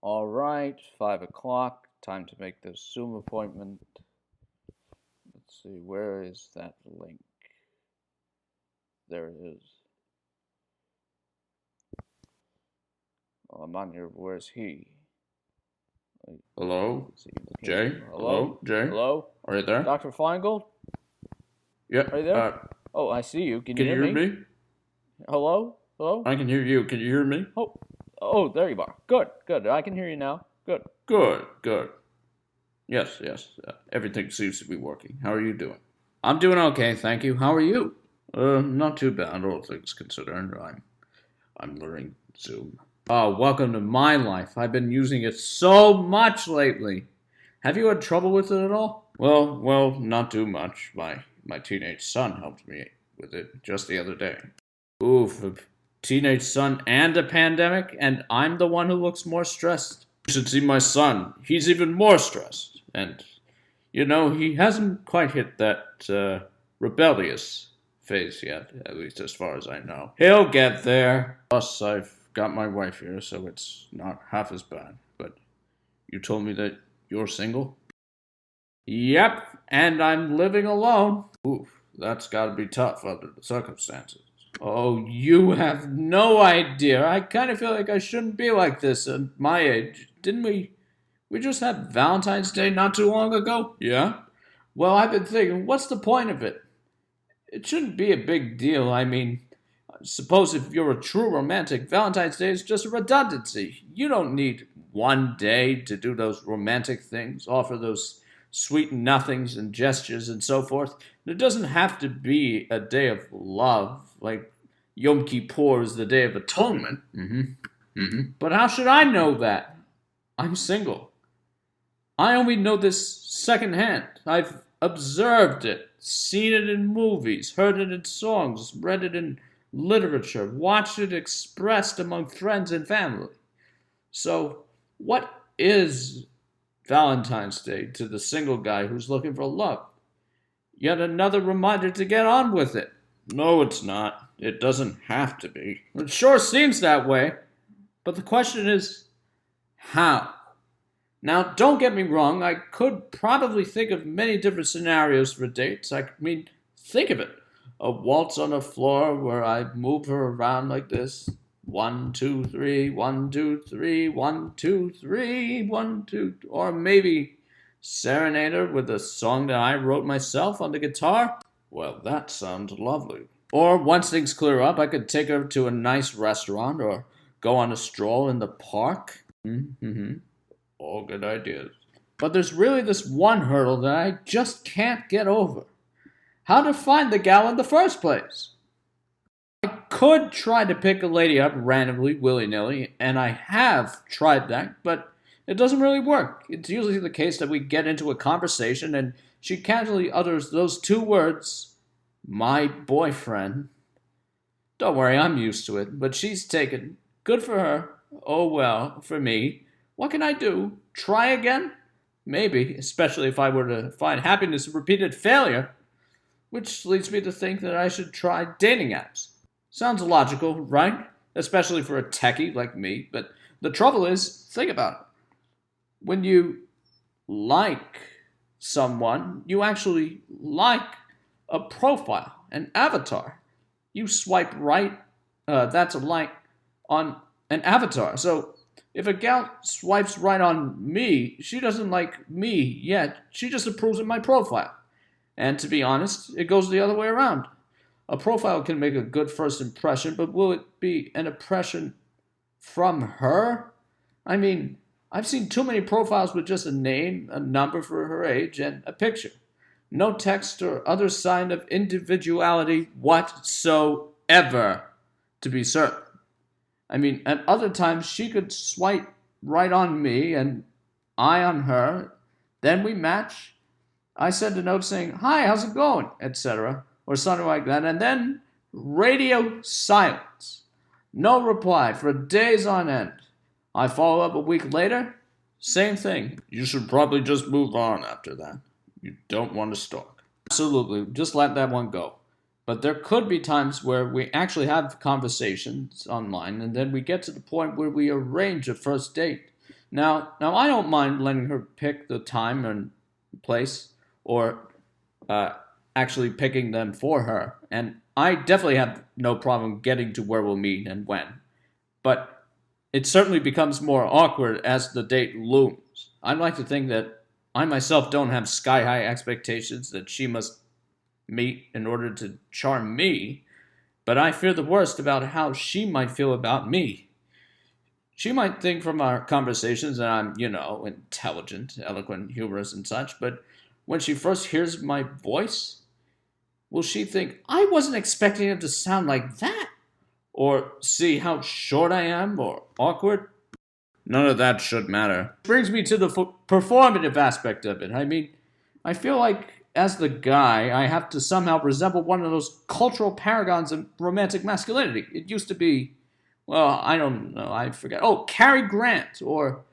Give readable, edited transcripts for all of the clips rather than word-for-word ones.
All right, 5 o'clock. Time to make the Zoom appointment. Let's see, where is that link? There it is. Oh, I'm on here. Where's he? Hello? Jay? Hello? Jay? Hello? Are you there? Dr. Feingold? Yeah. Are you there? Oh, I see you. Can you Can you hear me? Hello? Hello? I can hear you. Can you hear me? Oh, there you are. Good. I can hear you now. Good. Good. Yes. Everything seems to be working. How are you doing? I'm doing okay, thank you. How are you? Not too bad, all things considered. I'm learning Zoom. Oh, welcome to my life. I've been using it so much lately. Have you had trouble with it at all? Well, not too much. My teenage son helped me with it just the other day. Oof, a teenage son and a pandemic, and I'm the one who looks more stressed. You should see my son. He's even more stressed. And, he hasn't quite hit that rebellious phase yet, at least as far as I know. He'll get there. Plus, I've got my wife here, so it's not half as bad. But you told me that you're single? Yep, and I'm living alone. Oof, that's gotta be tough under the circumstances. Oh, you have no idea. I kind of feel like I shouldn't be like this at my age. Didn't we? We just had Valentine's Day not too long ago? Yeah? Well, I've been thinking, what's the point of it? It shouldn't be a big deal. I mean, suppose if you're a true romantic, Valentine's Day is just a redundancy. You don't need one day to do those romantic things, offer those sweet nothings and gestures and so forth. It doesn't have to be a day of love, like Yom Kippur is the Day of Atonement. But how should I know that? I'm single. I only know this secondhand. I've observed it, seen it in movies, heard it in songs, read it in literature, watched it expressed among friends and family. So, what is Valentine's Day to the single guy who's looking for love? Yet another reminder to get on with it. No, it's not. It doesn't have to be. It sure seems that way. But the question is, how? Now, don't get me wrong, I could probably think of many different scenarios for dates. I mean, think of it. A waltz on a floor where I move her around like this. 1, 2, 3, 1, 2, 3, 1, 2, 3, 1, 2, or maybe serenade her with a song that I wrote myself on the guitar. Well, that sounds lovely. Or once things clear up, I could take her to a nice restaurant or go on a stroll in the park. All good ideas. But there's really this one hurdle that I just can't get over. How to find the gal in the first place? I could try to pick a lady up randomly, willy-nilly, and I have tried that, but it doesn't really work. It's usually the case that we get into a conversation and she casually utters those two words, my boyfriend. Don't worry, I'm used to it, but she's taken. Good for her. Oh well, for me. What can I do? Try again? Maybe, especially if I were to find happiness in repeated failure. Which leads me to think that I should try dating apps. Sounds logical, right? Especially for a techie like me. But the trouble is, think about it. When you like someone, you actually like a profile, an avatar. You swipe right, that's a like on an avatar. So if a gal swipes right on me, she doesn't like me yet. She just approves of my profile. And to be honest, it goes the other way around. A profile can make a good first impression, but will it be an impression from her? I mean, I've seen too many profiles with just a name, a number for her age, and a picture. No text or other sign of individuality whatsoever, to be certain. I mean, at other times, she could swipe right on me and I on her. Then we match. I send a note saying, hi, how's it going, etc., or something like that. And then radio silence. No reply for days on end. I follow up a week later. Same thing. You should probably just move on after that. You don't want to stalk. Absolutely. Just let that one go. But there could be times where we actually have conversations online and then we get to the point where we arrange a first date. Now I don't mind letting her pick the time and place, or actually picking them for her. And I definitely have no problem getting to where we'll meet and when. But it certainly becomes more awkward as the date looms. I'd like to think that I myself don't have sky-high expectations that she must meet in order to charm me, but I fear the worst about how she might feel about me. She might think from our conversations that I'm, intelligent, eloquent, humorous, and such, but when she first hears my voice, will she think, I wasn't expecting it to sound like that? Or see how short I am, or awkward? None of that should matter. Brings me to the performative aspect of it. I mean, I feel like as the guy, I have to somehow resemble one of those cultural paragons of romantic masculinity. It used to be, well, I don't know, I forget. Oh, Cary Grant or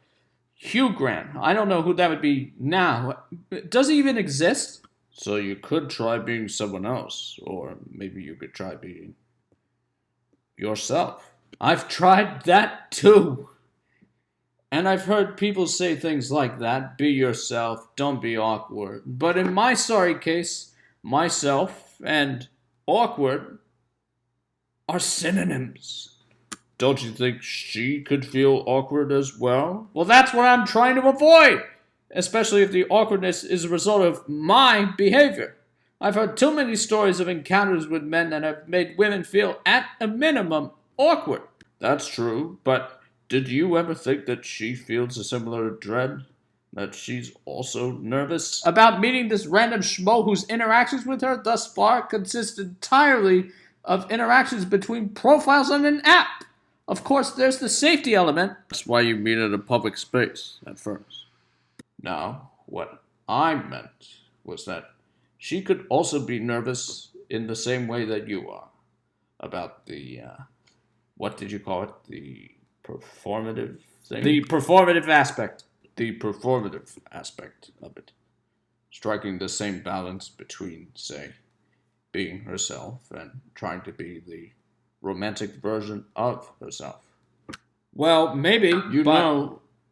Hugh Grant. I don't know who that would be now. Does he even exist? So you could try being someone else, or maybe you could try being yourself. I've tried that too. And I've heard people say things like that, be yourself, don't be awkward. But in my sorry case, myself and awkward are synonyms. Don't you think she could feel awkward as well? Well, that's what I'm trying to avoid, especially if the awkwardness is a result of my behavior. I've heard too many stories of encounters with men that have made women feel, at a minimum, awkward. That's true, but did you ever think that she feels a similar dread? That she's also nervous about meeting this random schmo whose interactions with her thus far consist entirely of interactions between profiles on an app? Of course, there's the safety element. That's why you meet at a public space at first. Now, what I meant was that she could also be nervous in the same way that you are about the, what did you call it? The performative thing? The performative aspect. The performative aspect of it. Striking the same balance between, say, being herself and trying to be the romantic version of herself. Well, maybe,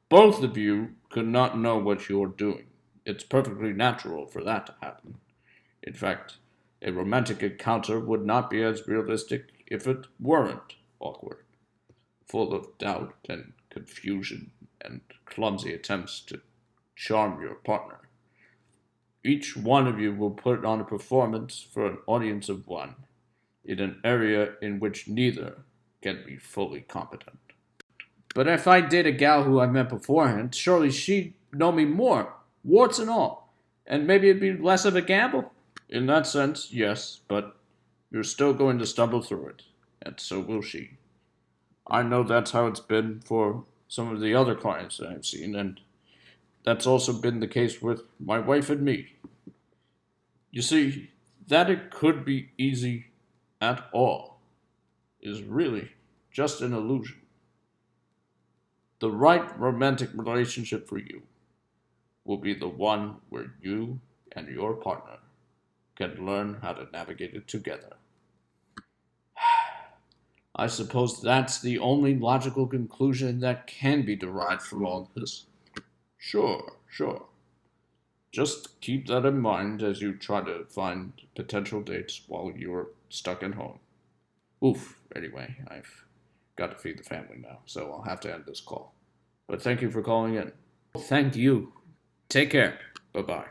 both of you could not know what you're doing. It's perfectly natural for that to happen. In fact, a romantic encounter would not be as realistic if it weren't awkward, full of doubt and confusion and clumsy attempts to charm your partner. Each one of you will put on a performance for an audience of one, in an area in which neither can be fully competent. But if I date a gal who I met beforehand, surely she'd know me more, warts and all, and maybe it'd be less of a gamble? In that sense, yes, but you're still going to stumble through it, and so will she. I know that's how it's been for some of the other clients that I've seen, and that's also been the case with my wife and me. You see, that it could be easy at all is really just an illusion. The right romantic relationship for you will be the one where you and your partner can learn how to navigate it together. I suppose that's the only logical conclusion that can be derived from all this. Sure. Just keep that in mind as you try to find potential dates while you're stuck at home. Oof, anyway, I've got to feed the family now, so I'll have to end this call. But thank you for calling in. Thank you. Take care. Bye-bye.